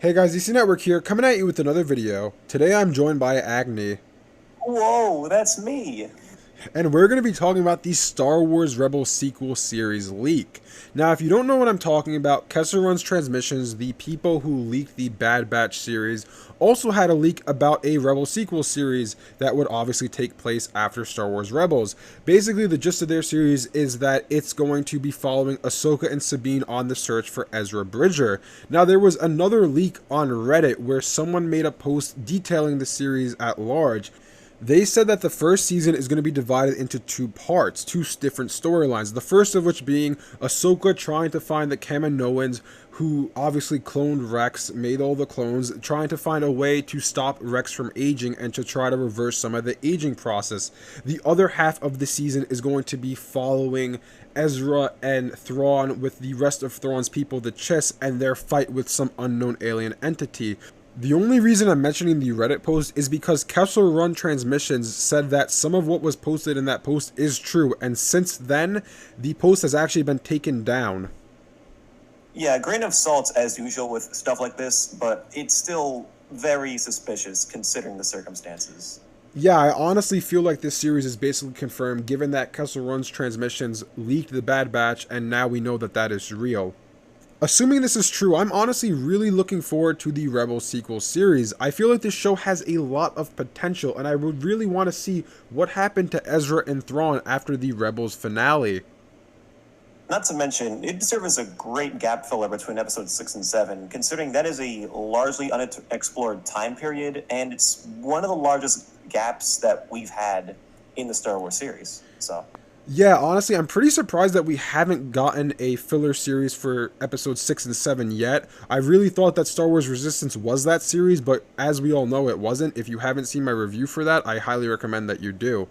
Hey guys, DC Network here, coming at you with another video. Today I'm joined by Agni, Whoa, that's me. and we're going to be talking about the Star Wars Rebels sequel series leak. Now, if you don't know what I'm talking about, Kessel Run's Transmissions, the people who leaked the Bad Batch series, also had a leak about a Rebel sequel series that would obviously take place after Star Wars Rebels. Basically, the gist of their series is that it's going to be following Ahsoka and Sabine on the search for Ezra Bridger. Now, there was another leak on Reddit where someone made a post detailing the series at large. They said that the first season is going to be divided into two parts, two different storylines. The first of which being Ahsoka trying to find the Kaminoans who obviously cloned Rex, made all the clones, trying to find a way to stop Rex from aging and to try to reverse some of the aging process. The other half of the season is going to be following Ezra and Thrawn with the rest of Thrawn's people, the Chiss, and their fight with some unknown alien entity. The only reason I'm mentioning the Reddit post is because Kessel Run Transmissions said that some of what was posted in that post is true, and since then, the post has actually been taken down. Yeah, grain of salt as usual with stuff like this, but it's still very suspicious considering the circumstances. Yeah, I honestly feel like this series is basically confirmed given that Kessel Run's Transmissions leaked the Bad Batch, and now we know that that is real. Assuming this is true, I'm honestly really looking forward to the Rebels sequel series. I feel like this show has a lot of potential, and I would really want to see what happened to Ezra and Thrawn after the Rebels finale. Not to mention, it serves as a great gap filler between episodes 6 and 7, considering that is a largely unexplored time period, and it's one of the largest gaps that we've had in the Star Wars series. So. Yeah, honestly, I'm pretty surprised that we haven't gotten a filler series for episodes 6 and 7 yet. I really thought that Star Wars Resistance was that series, but as we all know, it wasn't. If you haven't seen my review for that, I highly recommend that you do.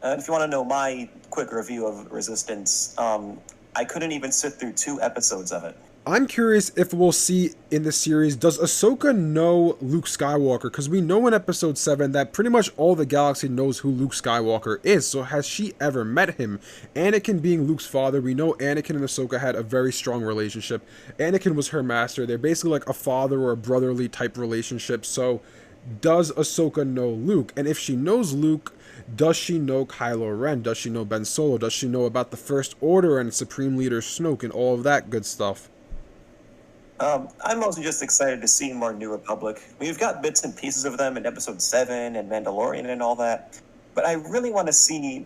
If you want to know my quick review of Resistance, I couldn't even sit through 2 episodes of it. I'm curious if we'll see in the series, does Ahsoka know Luke Skywalker? Because we know in episode 7 that pretty much all the galaxy knows who Luke Skywalker is, so has she ever met him? Anakin being Luke's father, we know Anakin and Ahsoka had a very strong relationship. Anakin was her master, they're basically like a father or a brotherly type relationship, so does Ahsoka know Luke? And if she knows Luke, does she know Kylo Ren? Does she know Ben Solo? Does she know about the First Order and Supreme Leader Snoke and all of that good stuff? I'm mostly just excited to see more New Republic. We've got bits and pieces of them in Episode 7 and Mandalorian and all that, but I really want to see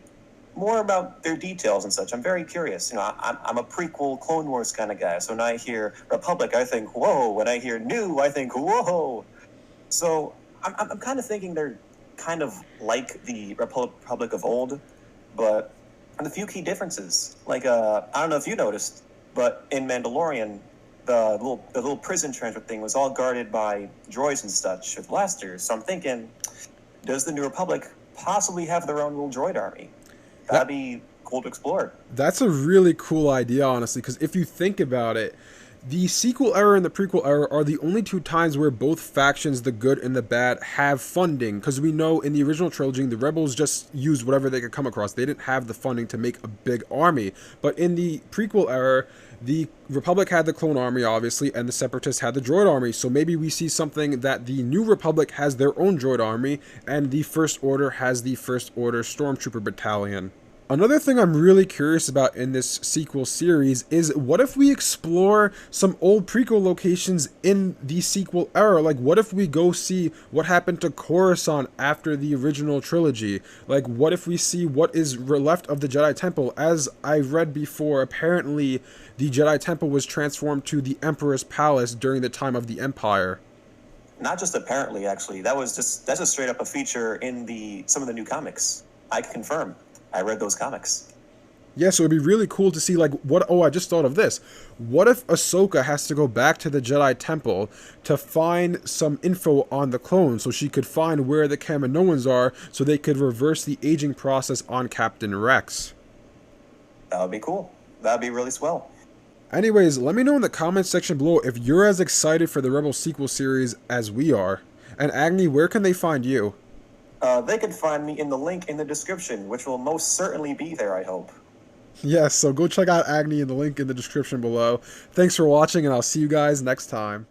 more about their details and such. I'm very curious. I'm a prequel Clone Wars kind of guy, so when I hear Republic, I think, whoa. When I hear New, I think, whoa. So I'm kind of thinking they're kind of like the Republic of old, but with a few key differences. Like, I don't know if you noticed, but in Mandalorian, the little prison transfer thing was all guarded by droids and such with blasters. So I'm thinking, does the New Republic possibly have their own little droid army? That'd be cool to explore. That's a really cool idea, honestly, because if you think about it, the sequel era and the prequel era are the only two times where both factions, the good and the bad, have funding. Because we know in the original trilogy, the rebels just used whatever they could come across. They didn't have the funding to make a big army. But in the prequel era, the Republic had the clone army, obviously, and the Separatists had the droid army. So maybe we see something that the New Republic has their own droid army, and the First Order has the First Order Stormtrooper Battalion. Another thing I'm really curious about in this sequel series is what if we explore some old prequel locations in the sequel era? Like, what if we go see what happened to Coruscant after the original trilogy? Like, what if we see what is left of the Jedi Temple? As I read before, apparently the Jedi Temple was transformed to the Emperor's Palace during the time of the Empire. Not just apparently, actually. That's just straight up a feature in some of the new comics. I can confirm. I read those comics. Yeah, so it'd be really cool to see, like, I just thought of this. What if Ahsoka has to go back to the Jedi Temple to find some info on the clones so she could find where the Kaminoans are so they could reverse the aging process on Captain Rex? That would be cool. That would be really swell. Anyways, let me know in the comments section below if you're as excited for the Rebel sequel series as we are. And Agni, where can they find you? They could find me in the link in the description, which will most certainly be there, I hope. Yes, so go check out Agni in the link in the description below. Thanks for watching, and I'll see you guys next time.